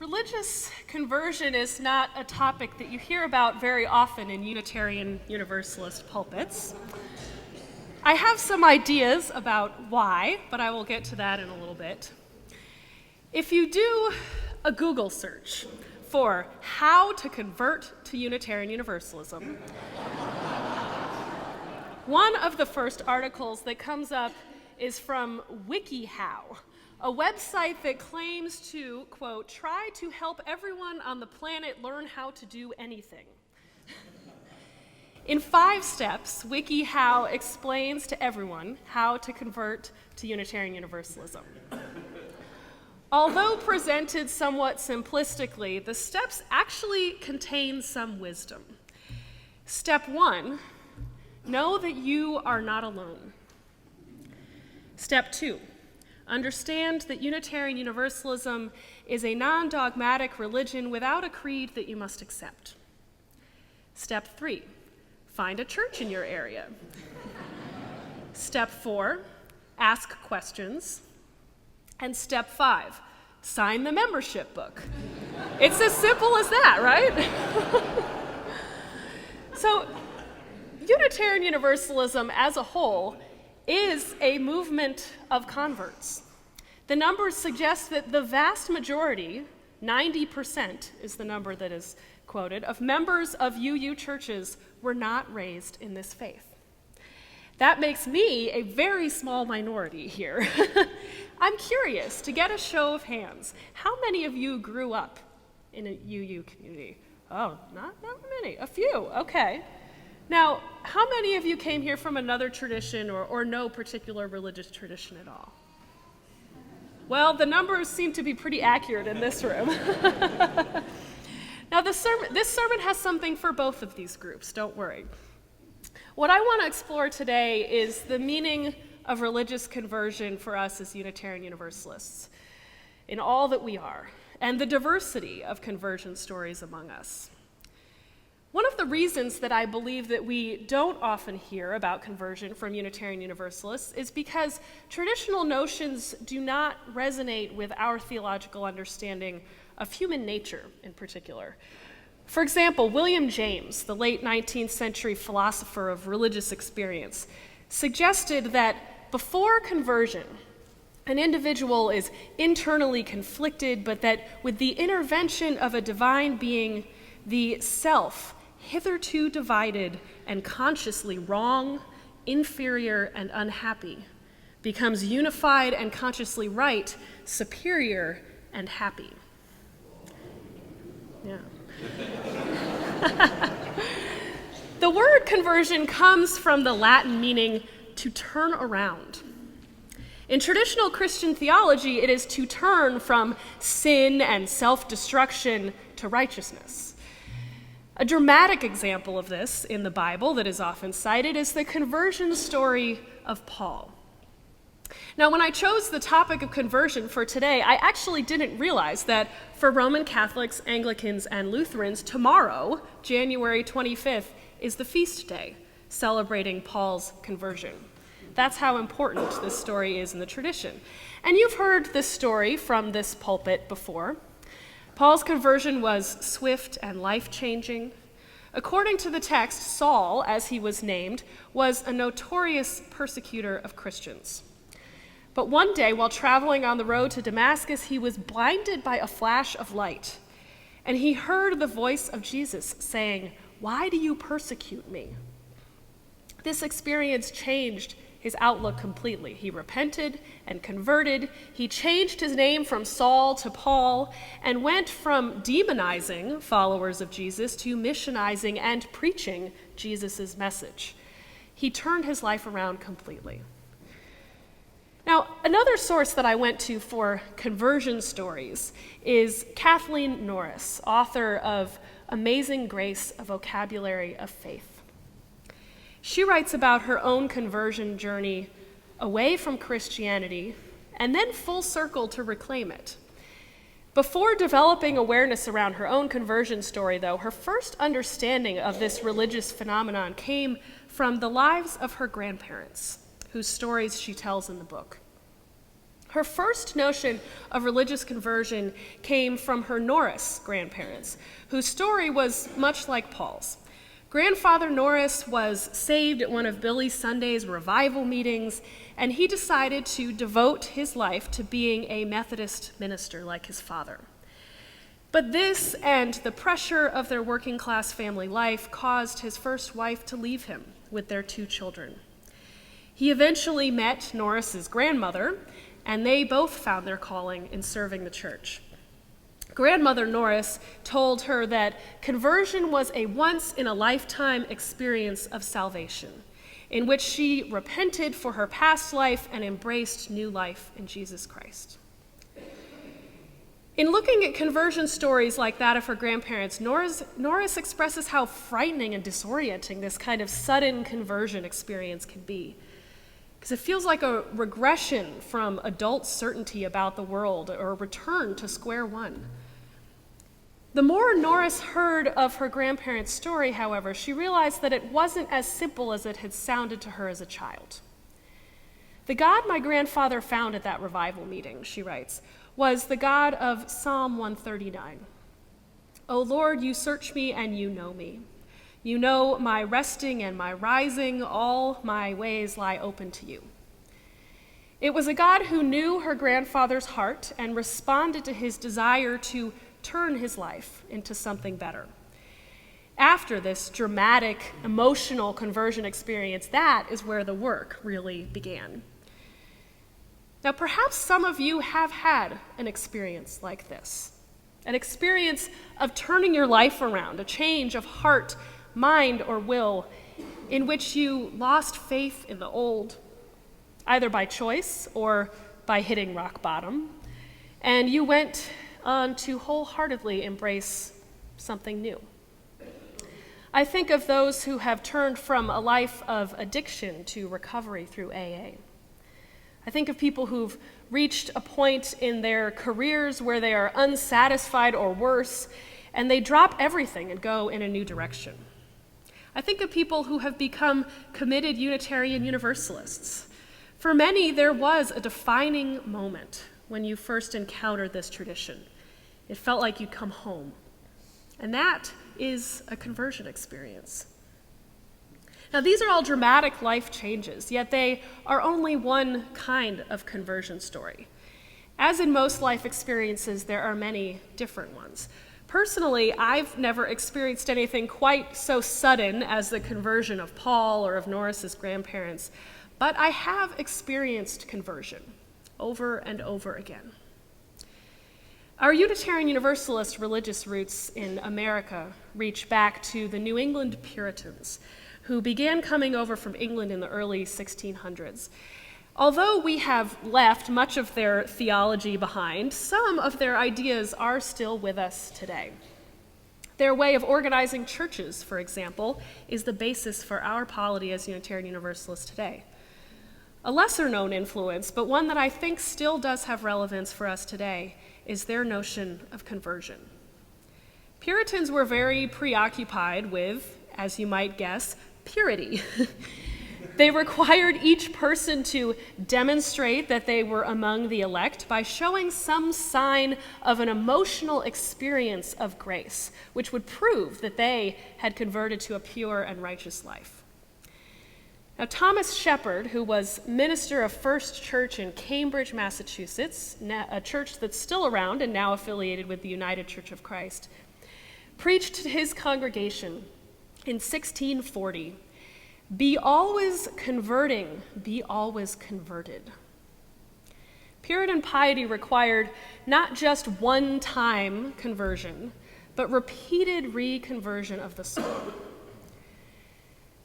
Religious conversion is not a topic that you hear about very often in Unitarian Universalist pulpits. I have some ideas about why, but I will get to that in a little bit. If you do a Google search for how to convert to Unitarian Universalism, one of the first articles that comes up is from WikiHow, a website that claims to, quote, try to help everyone on the planet learn how to do anything. In 5 steps, WikiHow explains to everyone how to convert to Unitarian Universalism. Although presented somewhat simplistically, the steps actually contain some wisdom. Step 1, know that you are not alone. Step 2, understand that Unitarian Universalism is a non-dogmatic religion without a creed that you must accept. Step 3, find a church in your area. Step 4, ask questions. And step 5, sign the membership book. It's as simple as that, right? So, Unitarian Universalism as a whole is a movement of converts. The numbers suggest that the vast majority, 90% is the number that is quoted, of members of UU churches were not raised in this faith. That makes me a very small minority here. I'm curious to get a show of hands. How many of you grew up in a UU community? Oh, not many, a few, okay. Now, how many of you came here from another tradition or no particular religious tradition at all? Well, the numbers seem to be pretty accurate in this room. Now, this sermon has something for both of these groups, don't worry. What I want to explore today is the meaning of religious conversion for us as Unitarian Universalists in all that we are, and the diversity of conversion stories among us. One of the reasons that I believe that we don't often hear about conversion from Unitarian Universalists is because traditional notions do not resonate with our theological understanding of human nature in particular. For example, William James, the late 19th century philosopher of religious experience, suggested that before conversion, an individual is internally conflicted, but that with the intervention of a divine being, the self, hitherto divided and consciously wrong, inferior, and unhappy, becomes unified and consciously right, superior, and happy. Yeah. The word conversion comes from the Latin meaning to turn around. In traditional Christian theology, it is to turn from sin and self-destruction to righteousness. A dramatic example of this in the Bible that is often cited is the conversion story of Paul. Now, when I chose the topic of conversion for today, I actually didn't realize that for Roman Catholics, Anglicans, and Lutherans, tomorrow, January 25th, is the feast day celebrating Paul's conversion. That's how important this story is in the tradition. And you've heard this story from this pulpit before. Paul's conversion was swift and life-changing. According to the text, Saul, as he was named, was a notorious persecutor of Christians. But one day, while traveling on the road to Damascus, he was blinded by a flash of light, and he heard the voice of Jesus saying, "Why do you persecute me?" This experience changed his outlook completely. He repented and converted. He changed his name from Saul to Paul and went from demonizing followers of Jesus to missionizing and preaching Jesus' message. He turned his life around completely. Now, another source that I went to for conversion stories is Kathleen Norris, author of Amazing Grace, a Vocabulary of Faith. She writes about her own conversion journey away from Christianity and then full circle to reclaim it. Before developing awareness around her own conversion story, though, her first understanding of this religious phenomenon came from the lives of her grandparents, whose stories she tells in the book. Her first notion of religious conversion came from her Norris grandparents, whose story was much like Paul's. Grandfather Norris was saved at one of Billy Sunday's revival meetings, and he decided to devote his life to being a Methodist minister like his father. But this and the pressure of their working class family life caused his first wife to leave him with their 2 children. He eventually met Norris's grandmother, and they both found their calling in serving the church. Grandmother Norris told her that conversion was a once-in-a-lifetime experience of salvation, in which she repented for her past life and embraced new life in Jesus Christ. In looking at conversion stories like that of her grandparents, Norris expresses how frightening and disorienting this kind of sudden conversion experience can be, because it feels like a regression from adult certainty about the world or a return to square one. The more Norris heard of her grandparents' story, however, she realized that it wasn't as simple as it had sounded to her as a child. The God my grandfather found at that revival meeting, she writes, was the God of Psalm 139. O Lord, you search me and you know me. You know my resting and my rising, all my ways lie open to you. It was a God who knew her grandfather's heart and responded to his desire to turn his life into something better. After this dramatic, emotional conversion experience, that is where the work really began. Now, perhaps some of you have had an experience like this, an experience of turning your life around, a change of heart, mind, or will, in which you lost faith in the old, either by choice or by hitting rock bottom, and you went on to wholeheartedly embrace something new. I think of those who have turned from a life of addiction to recovery through AA. I think of people who've reached a point in their careers where they are unsatisfied or worse, and they drop everything and go in a new direction. I think of people who have become committed Unitarian Universalists. For many, there was a defining moment when you first encountered this tradition. It felt like you'd come home. And that is a conversion experience. Now, these are all dramatic life changes, yet they are only one kind of conversion story. As in most life experiences, there are many different ones. Personally, I've never experienced anything quite so sudden as the conversion of Paul or of Norris's grandparents, but I have experienced conversion over and over again. Our Unitarian Universalist religious roots in America reach back to the New England Puritans, who began coming over from England in the early 1600s. Although we have left much of their theology behind, some of their ideas are still with us today. Their way of organizing churches, for example, is the basis for our polity as Unitarian Universalists today. A lesser-known influence, but one that I think still does have relevance for us today, is their notion of conversion. Puritans were very preoccupied with, as you might guess, purity. They required each person to demonstrate that they were among the elect by showing some sign of an emotional experience of grace, which would prove that they had converted to a pure and righteous life. Now, Thomas Shepard, who was minister of First Church in Cambridge, Massachusetts, a church that's still around and now affiliated with the United Church of Christ, preached to his congregation in 1640, "Be always converting, be always converted." Puritan piety required not just one-time conversion, but repeated reconversion of the soul.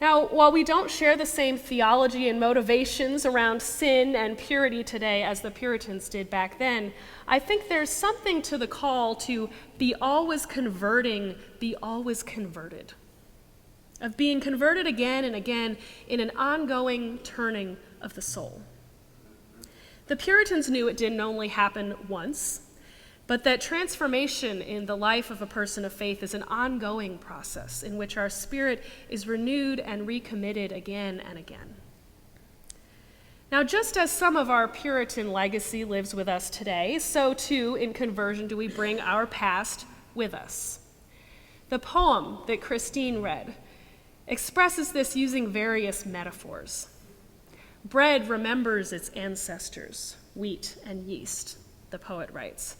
Now, while we don't share the same theology and motivations around sin and purity today as the Puritans did back then, I think there's something to the call to be always converting, be always converted, of being converted again and again in an ongoing turning of the soul. The Puritans knew it didn't only happen once, but that transformation in the life of a person of faith is an ongoing process in which our spirit is renewed and recommitted again and again. Now, just as some of our Puritan legacy lives with us today, so too in conversion do we bring our past with us. The poem that Christine read expresses this using various metaphors. Bread remembers its ancestors, wheat and yeast, the poet writes.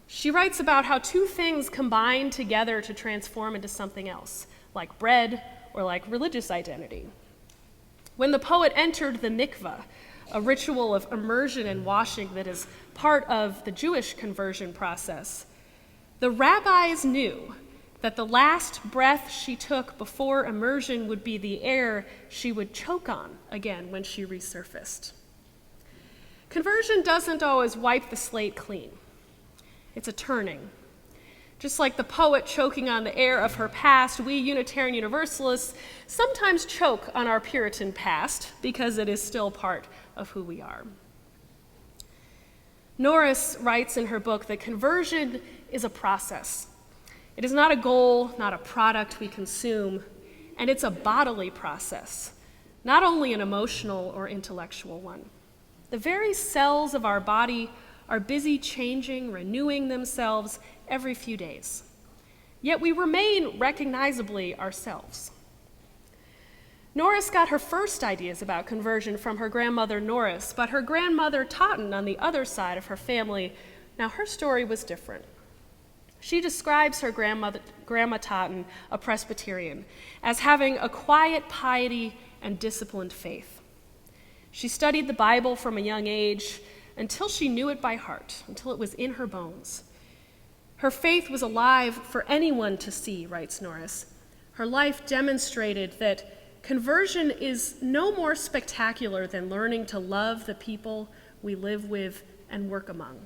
She writes about how two things combine together to transform into something else, like bread or like religious identity. When the poet entered the mikveh, a ritual of immersion and washing that is part of the Jewish conversion process, the rabbis knew that the last breath she took before immersion would be the air she would choke on again when she resurfaced. Conversion doesn't always wipe the slate clean. It's a turning. Just like the poet choking on the air of her past, we Unitarian Universalists sometimes choke on our Puritan past because it is still part of who we are. Norris writes in her book that conversion is a process. It is not a goal, not a product we consume, and it's a bodily process, not only an emotional or intellectual one. The very cells of our body are busy changing, renewing themselves every few days. Yet we remain recognizably ourselves. Norris got her first ideas about conversion from her grandmother Norris, but her grandmother Totten on the other side of her family, now her story was different. She describes her Grandma Totten, a Presbyterian, as having a quiet piety and disciplined faith. She studied the Bible from a young age until she knew it by heart, until it was in her bones. Her faith was alive for anyone to see, writes Norris. Her life demonstrated that conversion is no more spectacular than learning to love the people we live with and work among.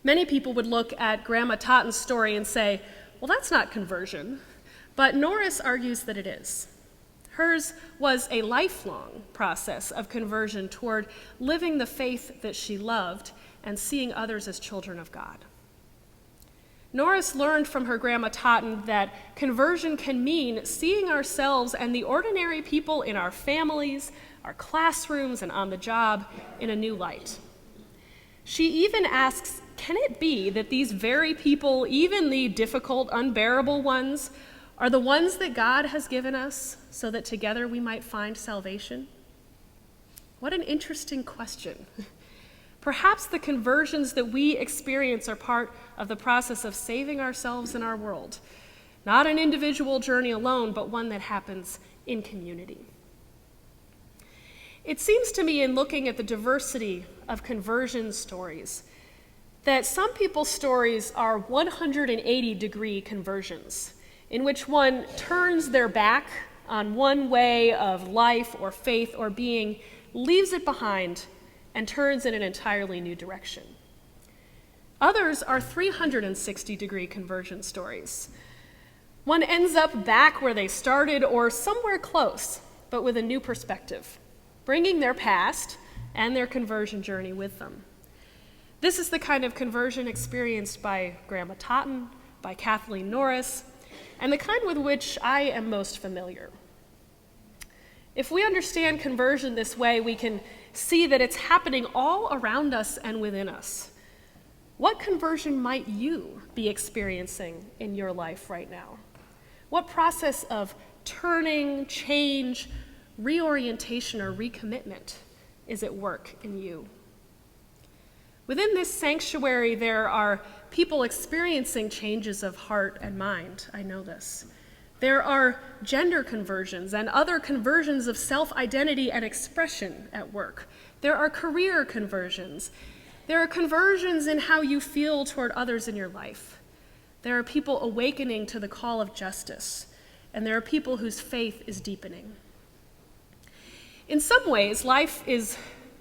Many people would look at Grandma Totten's story and say, well, that's not conversion. But Norris argues that it is. Hers was a lifelong process of conversion toward living the faith that she loved and seeing others as children of God. Norris learned from her Grandma Totten that conversion can mean seeing ourselves and the ordinary people in our families, our classrooms, and on the job in a new light. She even asks, can it be that these very people, even the difficult, unbearable ones, are the ones that God has given us so that together we might find salvation? What an interesting question. Perhaps the conversions that we experience are part of the process of saving ourselves and our world. Not an individual journey alone, but one that happens in community. It seems to me, in looking at the diversity of conversion stories, that some people's stories are 180-degree conversions, in which one turns their back on one way of life or faith or being, leaves it behind, and turns in an entirely new direction. Others are 360-degree conversion stories. One ends up back where they started or somewhere close, but with a new perspective, bringing their past and their conversion journey with them. This is the kind of conversion experienced by Grandma Totten, by Kathleen Norris, and the kind with which I am most familiar. If we understand conversion this way, we can see that it's happening all around us and within us. What conversion might you be experiencing in your life right now? What process of turning, change, reorientation, or recommitment is at work in you? Within this sanctuary, there are people experiencing changes of heart and mind. I know this. There are gender conversions and other conversions of self-identity and expression at work. There are career conversions. There are conversions in how you feel toward others in your life. There are people awakening to the call of justice, and there are people whose faith is deepening. In some ways, life is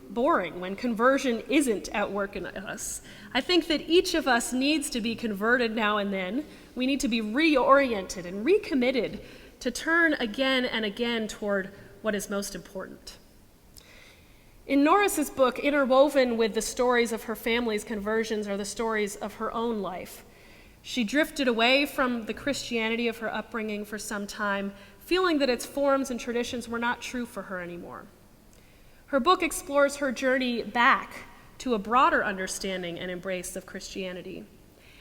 boring when conversion isn't at work in us. I think that each of us needs to be converted now and then. We need to be reoriented and recommitted to turn again and again toward what is most important. In Norris's book, interwoven with the stories of her family's conversions are the stories of her own life. She drifted away from the Christianity of her upbringing for some time, feeling that its forms and traditions were not true for her anymore. Her book explores her journey back to a broader understanding and embrace of Christianity.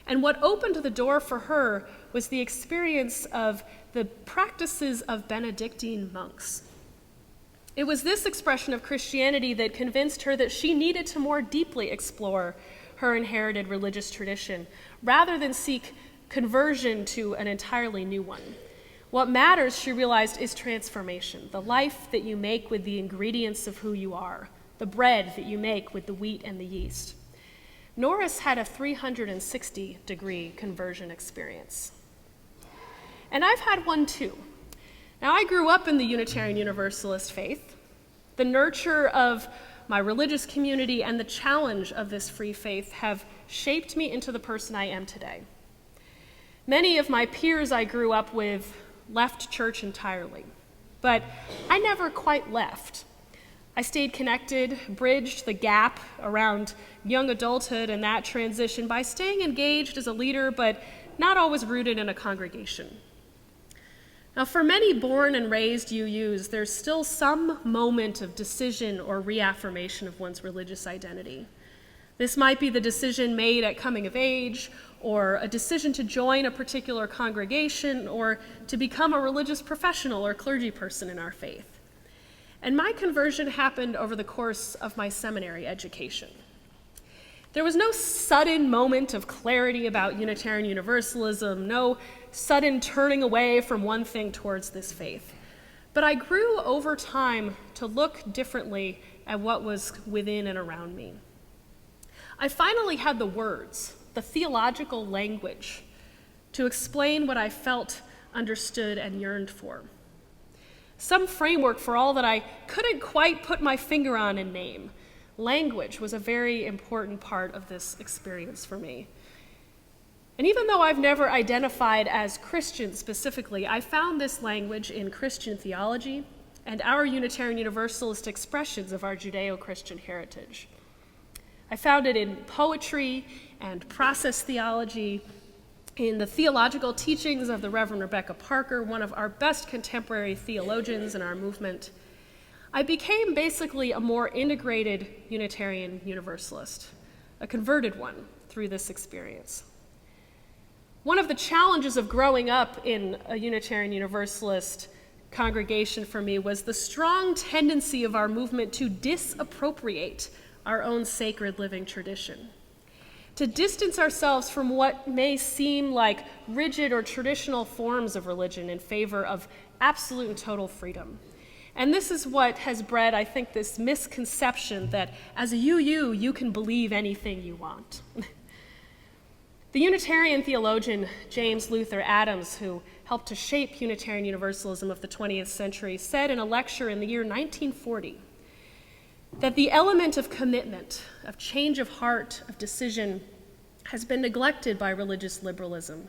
And what opened the door for her was the experience of the practices of Benedictine monks. It was this expression of Christianity that convinced her that she needed to more deeply explore her inherited religious tradition, rather than seek conversion to an entirely new one. What matters, she realized, is transformation, the life that you make with the ingredients of who you are, the bread that you make with the wheat and the yeast. Norris had a 360-degree conversion experience. And I've had one too. Now, I grew up in the Unitarian Universalist faith. The nurture of my religious community and the challenge of this free faith have shaped me into the person I am today. Many of my peers I grew up with left church entirely, but I never quite left. I stayed connected, bridged the gap around young adulthood and that transition by staying engaged as a leader, but not always rooted in a congregation. Now, for many born and raised UUs, there's still some moment of decision or reaffirmation of one's religious identity. This might be the decision made at coming of age, or a decision to join a particular congregation, or to become a religious professional or clergy person in our faith. And my conversion happened over the course of my seminary education. There was no sudden moment of clarity about Unitarian Universalism, no sudden turning away from one thing towards this faith. But I grew over time to look differently at what was within and around me. I finally had the words, the theological language, to explain what I felt, understood, and yearned for. Some framework for all that I couldn't quite put my finger on and name. Language was a very important part of this experience for me. And even though I've never identified as Christian specifically, I found this language in Christian theology and our Unitarian Universalist expressions of our Judeo-Christian heritage. I found it in poetry and process theology, in the theological teachings of the Reverend Rebecca Parker, one of our best contemporary theologians in our movement. I became basically a more integrated Unitarian Universalist, a converted one through this experience. One of the challenges of growing up in a Unitarian Universalist congregation for me was the strong tendency of our movement to disappropriate our own sacred living tradition, to distance ourselves from what may seem like rigid or traditional forms of religion in favor of absolute and total freedom. And this is what has bred, I think, this misconception that as a UU, you can believe anything you want. The Unitarian theologian James Luther Adams, who helped to shape Unitarian Universalism of the 20th century, said in a lecture in the year 1940 that the element of commitment, of change of heart, of decision, has been neglected by religious liberalism,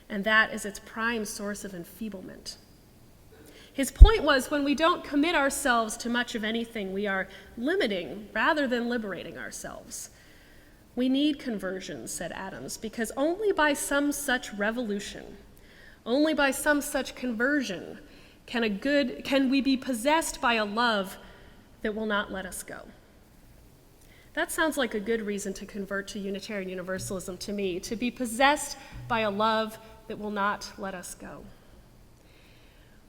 and that is its prime source of enfeeblement. His point was, when we don't commit ourselves to much of anything, we are limiting rather than liberating ourselves. We need conversion, said Adams, because only by some such revolution, only by some such conversion can we be possessed by a love that will not let us go. That sounds like a good reason to convert to Unitarian Universalism to me, to be possessed by a love that will not let us go.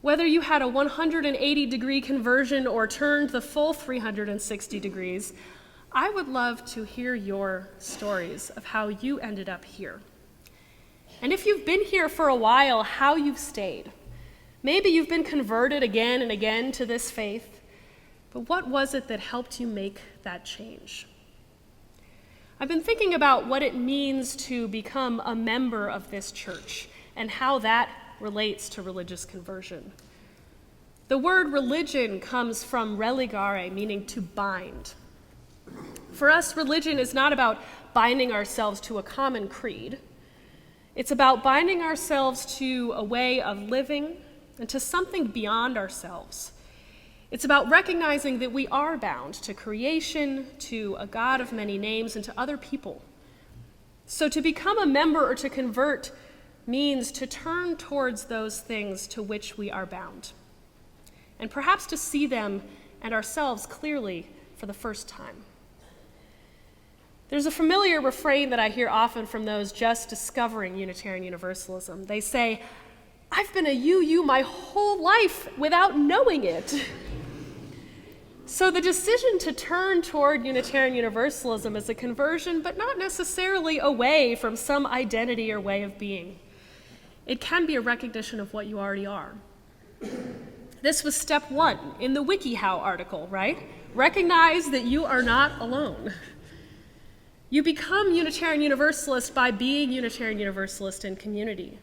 Whether you had a 180-degree conversion or turned the full 360 degrees, I would love to hear your stories of how you ended up here. And if you've been here for a while, how you've stayed. Maybe you've been converted again and again to this faith, but what was it that helped you make that change? I've been thinking about what it means to become a member of this church and how that relates to religious conversion. The word religion comes from religare, meaning to bind. For us, religion is not about binding ourselves to a common creed. It's about binding ourselves to a way of living and to something beyond ourselves. It's about recognizing that we are bound to creation, to a God of many names, and to other people. So to become a member or to convert means to turn towards those things to which we are bound, and perhaps to see them and ourselves clearly for the first time. There's a familiar refrain that I hear often from those just discovering Unitarian Universalism. They say, "I've been a UU my whole life without knowing it." So the decision to turn toward Unitarian Universalism is a conversion, but not necessarily away from some identity or way of being. It can be a recognition of what you already are. This was step 1 in the WikiHow article, right? Recognize that you are not alone. You become Unitarian Universalist by being Unitarian Universalist in community.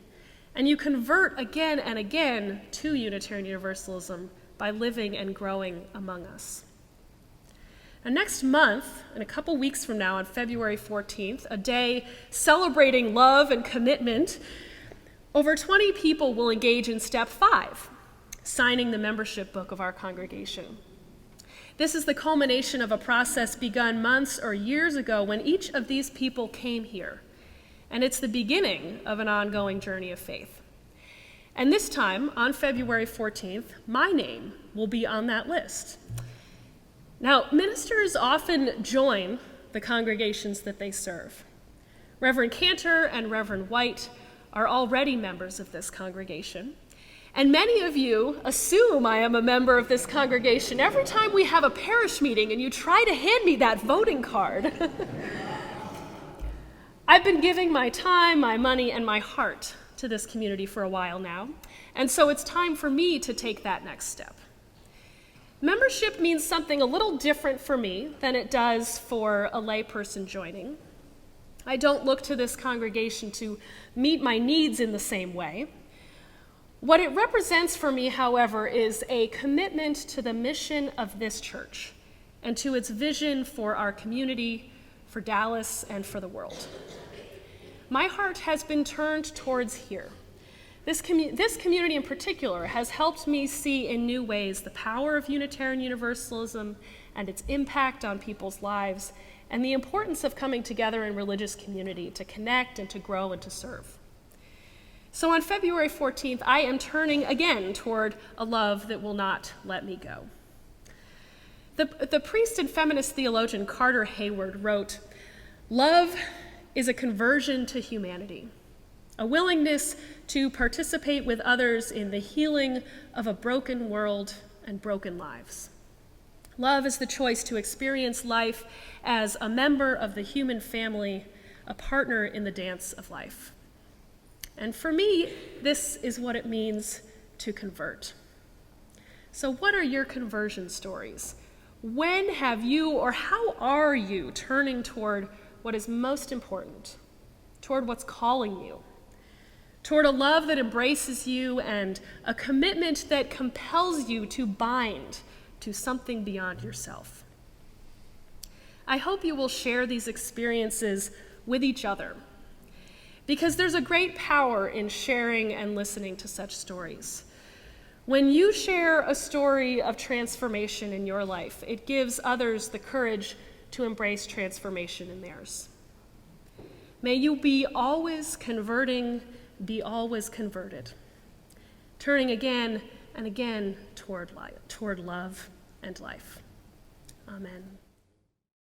And you convert again and again to Unitarian Universalism by living and growing among us. And next month, in a couple weeks from now, on February 14th, a day celebrating love and commitment, over 20 people will engage in step 5, signing the membership book of our congregation. This is the culmination of a process begun months or years ago when each of these people came here, and it's the beginning of an ongoing journey of faith. And this time, on February 14th, my name will be on that list. Now, ministers often join the congregations that they serve. Reverend Cantor and Reverend White are already members of this congregation. And many of you assume I am a member of this congregation every time we have a parish meeting and you try to hand me that voting card. I've been giving my time, my money, and my heart to this community for a while now, and so it's time for me to take that next step. Membership means something a little different for me than it does for a layperson joining. I don't look to this congregation to meet my needs in the same way. What it represents for me, however, is a commitment to the mission of this church and to its vision for our community, for Dallas, and for the world. My heart has been turned towards here. This community in particular has helped me see in new ways the power of Unitarian Universalism and its impact on people's lives, and the importance of coming together in religious community to connect and to grow and to serve. So on February 14th, I am turning again toward a love that will not let me go. The priest and feminist theologian Carter Hayward wrote, "Love is a conversion to humanity, a willingness to participate with others in the healing of a broken world and broken lives. Love is the choice to experience life as a member of the human family, a partner in the dance of life." And for me, this is what it means to convert. So what are your conversion stories? When have you, or how are you, turning toward what is most important, toward what's calling you, toward a love that embraces you and a commitment that compels you to bind to something beyond yourself? I hope you will share these experiences with each other, because there's a great power in sharing and listening to such stories. When you share a story of transformation in your life, it gives others the courage to embrace transformation in theirs. May you be always converting, be always converted, turning again and again toward love and life. Amen.